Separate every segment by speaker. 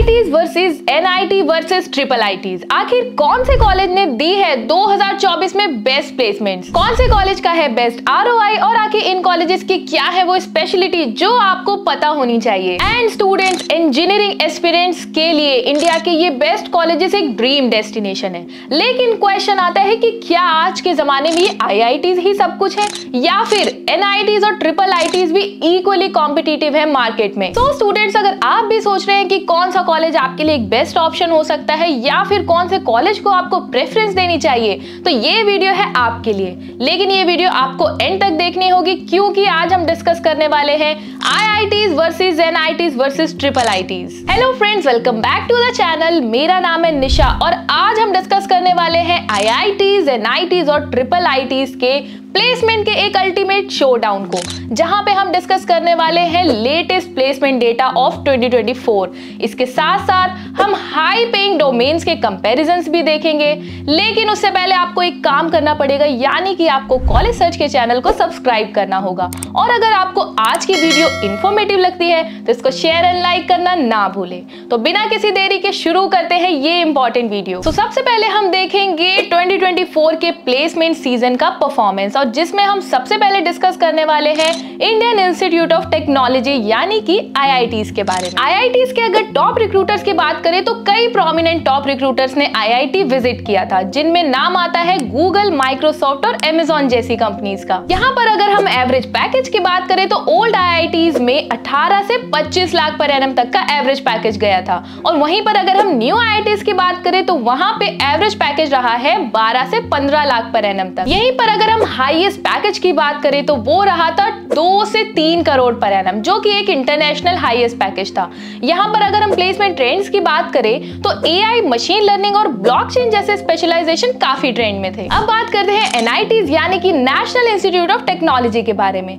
Speaker 1: IITs versus NIT versus triple ITs, आखिर कौन से कॉलेज ने दी है 2024 में बेस्ट प्लेसमेंट्स, कौन से कॉलेज का है बेस्ट आरओआई और आखिर इन कॉलेजेस की क्या है वो स्पेशलिटी जो आपको पता होनी चाहिए। एंड स्टूडेंट्स, इंजीनियरिंग एस्पिरेंट्स के लिए इंडिया के ये बेस्ट कॉलेजेस एक ड्रीम डेस्टिनेशन है, लेकिन क्वेश्चन आता है कि क्या आज के जमाने में ये आईआईटीज ही सब कुछ है या फिर एनआईटीज और ट्रिपल आईटीज भी इक्वली कॉम्पिटिटिव है मार्केट में। तो स्टूडेंट्स, अगर आप भी सोच रहे हैं कि कौन सा कॉलेज आपके लिए एक बेस्ट ऑप्शन हो सकता है या फिर कौन से कॉलेज को आपको प्रेफरेंस देनी चाहिए, तो ये वीडियो है आपके लिए। लेकिन ये वीडियो आपको एंड तक देखनी होगी क्योंकि आज हम डिस्कस करने वाले हैं IITs versus NITs versus triple ITs. Hello friends, welcome back to the channel. मेरा नाम है निशा और आज हम डिस्कस करने वाले हैं आईआईटीज, एनआईटीज और ट्रिपल आईटीज के प्लेसमेंट के एक अल्टीमेट शोडाउन को, जहां पे हम डिस्कस करने वाले हैं लेटेस्ट प्लेसमेंट डेटा ऑफ 2024। इसके साथ साथ हम हाई पेइंग डोमेन्स के कंपैरिजंस भी देखेंगे। लेकिन उससे पहले आपको एक काम करना पड़ेगा, यानी कि आपको कॉलेज सर्च के चैनल को सब्सक्राइब करना होगा। और अगर आपको आज की वीडियो इंफॉर्मेटिव लगती है तो इसको शेयर एंड लाइक करना ना भूलें। तो बिना किसी देरी के शुरू करते हैं ये इंपॉर्टेंट वीडियो। तो सबसे पहले हम देखेंगे 2024 के प्लेसमेंट सीजन का परफॉर्मेंस, और जिसमें हम सबसे पहले डिस्कस करने वाले हैं इंडियन इंस्टीट्यूट ऑफ टेक्नोलॉजी यानी कि आईआईटीज के बारे में। आईआईटीज के अगर टॉप रिक्रूटर्स की बात करें तो कई प्रोमिनेंट टॉप रिक्रूटर्स ने आईआईटी विजिट किया था, जिनमें नाम आता है गूगल, माइक्रोसॉफ्ट और अमेज़न जैसी कंपनीज का। यहाँ पर अगर हम एवरेज पैकेज की बात करें तो ओल्ड आईआईटीज में 18 से 25 लाख पर एनम तक का एवरेज पैकेज गया था, और वहीं पर अगर हम न्यू आईआईटीज की बात करें तो वहां पे एवरेज पैकेज रहा है 12 से 15 लाख पर एनम तक। यहीं पर अगर हम हाईएस्ट पैकेज की बात करें तो वो रहा था 2 से 3 करोड़ पर एनम, जो कि एक इंटरनेशनल हाईएस्ट पैकेज था। यहाँ पर अगर हम प्लेसमेंट ट्रेंड्स की बात करें तो एआई, मशीन लर्निंग और ब्लॉकचेन जैसे स्पेशलाइजेशन काफी ट्रेंड में थे। अब बात करते हैं एनआईटीज यानी कि नेशनल इंस्टीट्यूट ऑफ टेक्नोलॉजी के बारे में।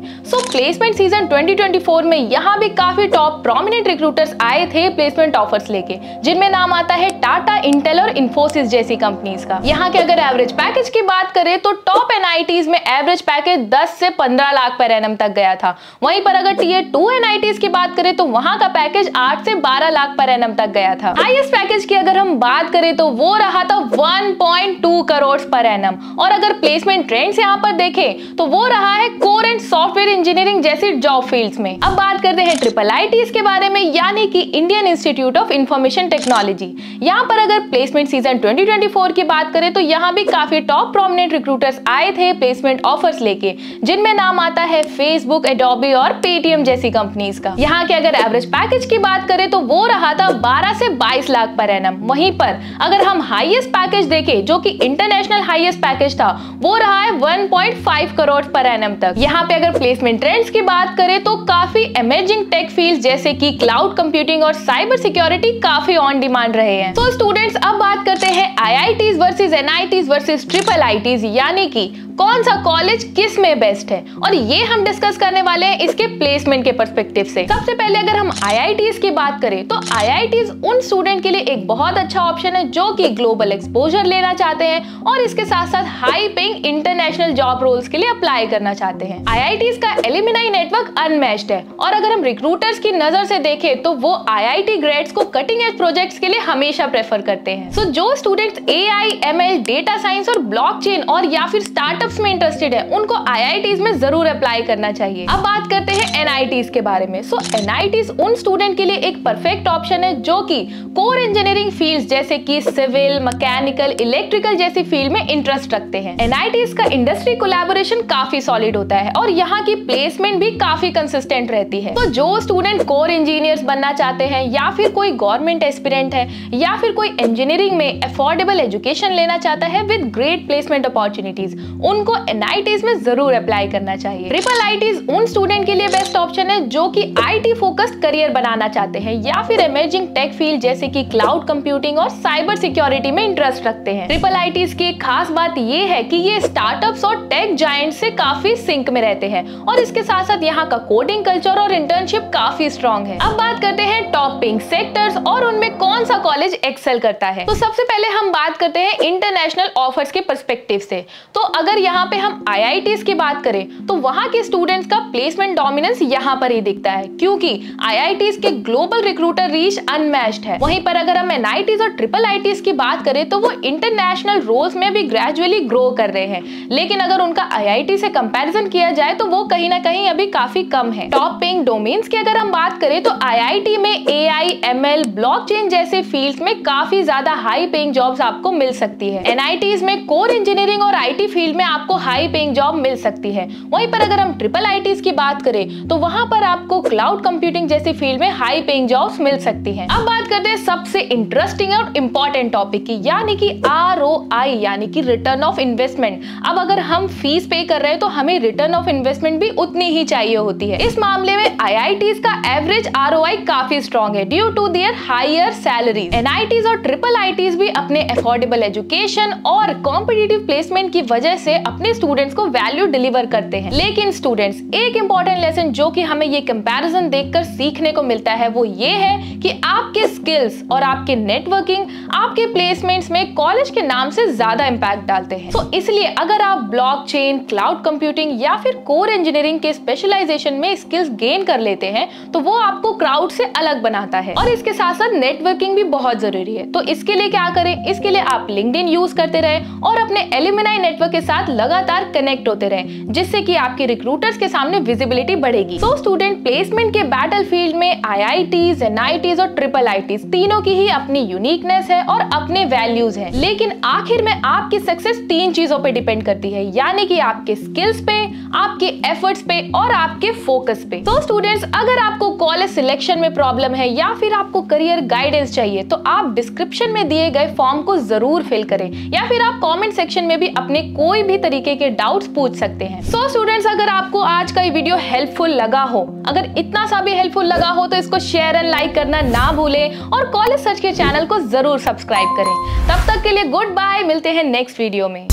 Speaker 1: प्लेसमेंट सीजन 2024 में यहाँ भी काफी टॉप प्रोमिनेंट रिक्रूटर्स आए थे प्लेसमेंट ऑफर्स लेके, जिनमें नाम आता है टाटा, इंटेल और इन्फोसिस जैसी कंपनीज का। यहाँ के अगर एवरेज पैकेज की बात करें तो टॉप एनआईटीज में एवरेज पैकेज 10 से 15 लाख पर एनम तक गया था। वहीं पर अगर टीयर 2 एनआईटीज की बात करें तो वहां का पैकेज 8 से 12 लाख पर एनम तक गया था। हाईएस्ट पैकेज की अगर हम बात करें तो वो रहा था 1.2 करोड़ पर एनम, और अगर प्लेसमेंट ट्रेंड्स यहाँ पर देखें तो वो रहा है कोर एंड सॉफ्टवेयर इंजीनियरिंग जैसी जॉब फील्ड्स में। अब बात करते हैं ट्रिपल आईटीज के बारे में, यानी कि Indian institute of information technology. यहाँ पर अगर प्लेसमेंट सीजन 2024 की बात करें तो यहाँ भी काफी टॉप प्रोमिनेंट रिक्रूटर्स आए थे प्लेसमेंट ऑफर्स लेके, जिनमें नाम आता है फेसबुक, एडोबी और पेटीएम जैसी कंपनीज का। यहाँ के अगर एवरेज पैकेज की बात करें तो वो रहा था 12 से 22 लाख पर एनम। वहीं पर अगर हम हाईएस्ट पैकेज देखें, जो कि इंटरनेशनल हाईएस्ट पैकेज था, वो रहा है 1.5 करोड़ पर एनम तक। यहाँ पे अगर प्लेसमेंट ट्रेंड्स की बात करें तो काफी इमर्जिंग टेक फील्ड्स जैसे कि क्लाउड कंप्यूटिंग और साइबर सिक्योरिटी काफी ऑन डिमांड रहे हैं। तो स्टूडेंट्स, अब बात करते हैं IITs versus NITs versus triple ITs, यानी कि कौन सा कॉलेज किस में बेस्ट है, और ये हम डिस्कस करने वाले हैं इसके प्लेसमेंट के पर्सपेक्टिव से। सबसे पहले अगर हम आईआईटीज की बात करें तो आईआईटीज उन स्टूडेंट के लिए एक बहुत अच्छा ऑप्शन है जो कि ग्लोबल एक्सपोजर लेना चाहते हैं और इसके साथ साथ high paying international job roles के लिए अप्लाई करना चाहते हैं। आईआईटीज का एलुमनाई नेटवर्क अनमैच्ड है, और अगर हम रिक्रूटर्स की नजर से देखें तो वो आईआईटी ग्रेड्स को कटिंग एज प्रोजेक्ट्स के लिए हमेशा प्रेफर करते हैं। सो जो students AI, ML, data science और ब्लॉकचेन और या फिर स्टार्टअप्स में इंटरेस्टेड है, उनको आईआईटीज में जरूर अप्लाई करना चाहिए। अब बात करते हैं एनआईटीज के बारे में। एनआईटीज उन स्टूडेंट के लिए एक परफेक्ट ऑप्शन है जो कि कोर इंजीनियरिंग फील्ड्स जैसे कि सिविल, मैकेनिकल, इलेक्ट्रिकल जैसी फील्ड में इंटरेस्ट रखते हैं। एनआईटीज का इंडस्ट्री कोलैबोरेशन काफी सॉलिड होता है और यहाँ की प्लेसमेंट भी काफी कंसिस्टेंट रहती है। तो जो स्टूडेंट कोर इंजीनियर्स बनना चाहते हैं या फिर कोई गवर्नमेंट एस्पिरेंट है या फिर कोई इंजीनियरिंग में अफोर्डेबल एजुकेशन लेना चाहता है विद ग्रेट प्लेसमेंट अपॉर्चुनिटीज, उनको एनआईटीज में जरूर अप्लाई करना चाहिए। ट्रिपल आईटीज उन स्टूडेंट के लिए बेस्ट ऑप्शन है जो कि आईटी फोकस्ड करियर बनाना चाहते हैं या फिर इमर्जिंग टेक फील्ड जैसे कि क्लाउड कंप्यूटिंग और साइबर सिक्योरिटी में इंटरेस्ट रखते हैं। ट्रिपल आईटीज की एक खास बात ये है कि ये स्टार्टअप्स और टेक जायंट से काफी सिंक में रहते हैं, और इसके साथ साथ यहाँ का कोडिंग कल्चर और इंटर्नशिप काफी स्ट्रॉन्ग है। अब बात करते हैं टॉप पेइंग सेक्टर्स और उनमें कौन सा कॉलेज एक्सेल करता है। तो सबसे पहले हम बात करते हैं इंटरनेशनल ऑफर्स के पर्सपेक्टिव से। तो अगर यहाँ पे हम हम IITs की बात करें तो वहां के स्टूडेंट्स का प्लेसमेंट डोमिनेंस यहाँ पर ही दिखता है, क्योंकि IITs के ग्लोबल रिक्रूटर रीच अनमैच्ड है। वहीं पर अगर हम NITs और IIITs की बात करें तो वो इंटरनेशनल रोल्स में भी ग्रेजुअली ग्रो कर रहे हैं, लेकिन अगर उनका IIT से कंपैरिजन किया जाए तो वो कहीं ना कहीं अभी काफी कम है। टॉप पेइंग डोमेन्स की अगर हम बात करें तो IIT में AI, ML, ब्लॉकचेन जैसे फील्ड्स में काफी ज्यादा हाई पेइंग जॉब्स आपको मिल सकती है। NITs में कोर इंजीनियरिंग और IT फील्ड में आपको हाई पेइंग जॉब मिल सकती है। वहीं पर अगर हम IIITs की बात करें तो वहां पर आपको क्लाउड कंप्यूटिंग जैसी फील्ड में हाई पेइंग जॉब्स मिल सकती हैं। अब बात करते हैं सबसे इंटरेस्टिंग और इंपॉर्टेंट टॉपिक की, यानी कि ROI यानी कि रिटर्न ऑफ इन्वेस्टमेंट। अब अगर हम फीस पे कर रहे हैं तो हमें रिटर्न ऑफ इन्वेस्टमेंट भी उतनी ही चाहिए होती है। इस मामले में IITs का एवरेज ROI काफी स्ट्रॉन्ग है due to their higher salaries. NITs और IIITs भी अपने अफोर्डेबल एजुकेशन और कॉम्पिटिटिव प्लेसमेंट की वजह से अपने स्टूडेंट्स को वैल्यू डिलीवर करते हैं। लेकिन स्टूडेंट्स, एक इंपॉर्टेंट लेसन जो कि हमें ये कंपैरिजन देखकर सीखने को मिलता है वो ये है कि आपके स्किल्स और आपके नेटवर्किंग आपके प्लेसमेंट्स में कॉलेज के नाम से ज्यादा इंपैक्ट डालते हैं। तो इसलिए अगर आप ब्लॉकचेन, क्लाउड कंप्यूटिंग या फिर कोर इंजीनियरिंग के स्पेशलाइजेशन में स्किल्स गेन कर लेते हैं तो वो आपको क्राउड से अलग बनाता है। और इसके साथ साथ नेटवर्किंग भी बहुत जरूरी है। तो इसके लिए क्या करें? इसके लिए आप लिंक्डइन यूज करते रहे और अपने एलुमनाई नेटवर्क के साथ लगातार कनेक्ट होते रहे, जिससे कि आपके रिक्रूटर्स के सामने विजिबिलिटी बढ़ेगी। तो स्टूडेंट, प्लेसमेंट के बैटलफील्ड में IITs, NITs और IIITs तीनों की ही अपनी यूनिकनेस है और अपने वैल्यूज हैं। लेकिन आखिर में आपकी सक्सेस तीन चीजों पे डिपेंड करती है, यानी कि आपके स्किल्स पे, आपके एफर्ट्स पे और आपके फोकस पे। तो स्टूडेंट्स, अगर आपको कॉलेज सिलेक्शन में प्रॉब्लम है या फिर आपको करियर गाइडेंस चाहिए तो आप डिस्क्रिप्शन में दिए गए फॉर्म को जरूर फिल करें, या फिर आप कमेंट सेक्शन में भी अपने कोई भी तरीके के डाउट्स पूछ सकते हैं। सो स्टूडेंट्स, अगर आपको आज का ये वीडियो हेल्पफुल लगा हो, अगर इतना सा भी हेल्पफुल लगा हो तो इसको शेयर एंड लाइक करना ना भूलें और कॉलेज सर्च के चैनल को जरूर सब्सक्राइब करें। तब तक के लिए गुड बाय, मिलते हैं नेक्स्ट वीडियो में।